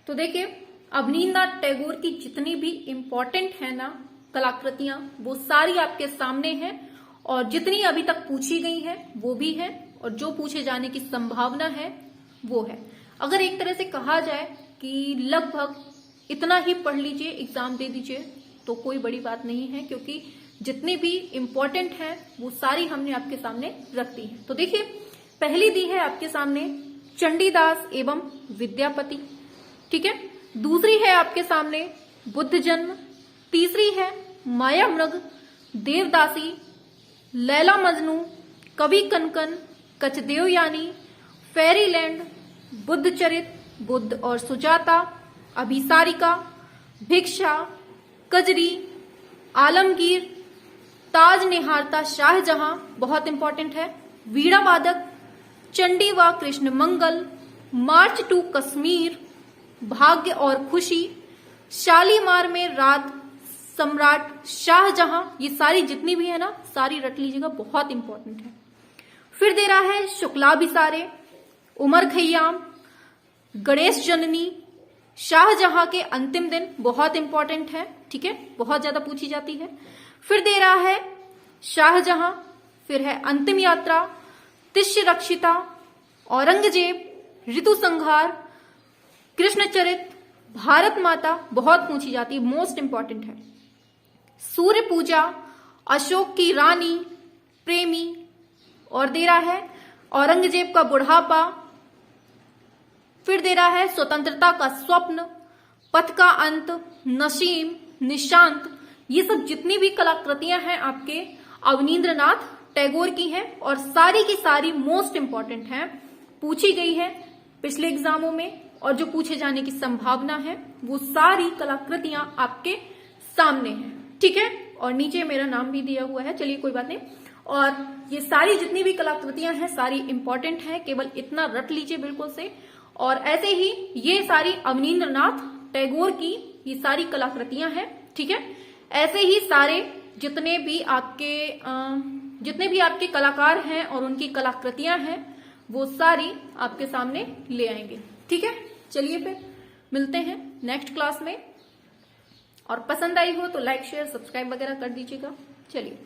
तो देखिए, अवनींद्रनाथ टैगोर की जितनी भी इम्पोर्टेंट है ना कलाकृतियां, वो सारी आपके सामने हैं, और जितनी अभी तक पूछी गई है वो भी है, और जो पूछे जाने की संभावना है वो है। अगर एक तरह से कहा जाए कि लगभग इतना ही पढ़ लीजिए, एग्जाम दे दीजिए, तो कोई बड़ी बात नहीं है, क्योंकि जितनी भी इम्पोर्टेंट है वो सारी हमने आपके सामने रख दी है। तो देखिए, पहली दी है आपके सामने चंडीदास एवं विद्यापति, ठीक है। दूसरी है आपके सामने बुद्ध जन्म। तीसरी है माया मृग, देवदासी, लैला मजनू, कवि कनकन, कचदेवयानी, फेरीलैंड, बुद्ध चरित, बुद्ध और सुजाता, अभिसारिका, भिक्षा, कजरी, आलमगीर, ताज निहारता शाहजहां, बहुत इंपॉर्टेंट है, वीणा वादक, चंडी व कृष्ण मंगल, मार्च टू कश्मीर, भाग्य और खुशी, शालीमार में रात, सम्राट शाहजहां, ये सारी जितनी भी है ना सारी रट लीजिएगा, बहुत इंपॉर्टेंट है। फिर दे रहा है शुक्लाभिसारे, उमर खैयाम, गणेश जननी, शाहजहां के अंतिम दिन, बहुत इंपॉर्टेंट है, ठीक है, बहुत ज्यादा पूछी जाती है। फिर दे रहा है शाहजहां, फिर है अंतिम यात्रा, तिष्य रक्षिता, औरंगजेब, ऋतु संहार, कृष्णचरित, भारत माता, बहुत पूछी जाती है, मोस्ट इंपॉर्टेंट है, सूर्य पूजा, अशोक की रानी, प्रेमी, और दे रहा है औरंगजेब का बुढ़ापा। फिर दे रहा है स्वतंत्रता का स्वप्न, पथ का अंत, नसीम, निशांत। ये सब जितनी भी कलाकृतियां हैं आपके अवनींद्रनाथ टैगोर की हैं, और सारी की सारी मोस्ट इंपॉर्टेंट हैं, पूछी गई है पिछले एग्जामों में, और जो पूछे जाने की संभावना है वो सारी कलाकृतियां आपके सामने हैं, ठीक है। और नीचे मेरा नाम भी दिया हुआ है, चलिए कोई बात नहीं। और ये सारी जितनी भी कलाकृतियां हैं सारी इंपॉर्टेंट हैं, केवल इतना रट लीजिए बिल्कुल से। और ऐसे ही ये सारी अवनींद्रनाथ टैगोर की ये सारी कलाकृतियां हैं, ठीक है। ऐसे ही सारे जितने भी आपके कलाकार हैं और उनकी कलाकृतियां हैं वो सारी आपके सामने ले आएंगे, ठीक है। चलिए फिर मिलते हैं नेक्स्ट क्लास में, और पसंद आई हो तो लाइक शेयर सब्सक्राइब वगैरह कर दीजिएगा। चलिए।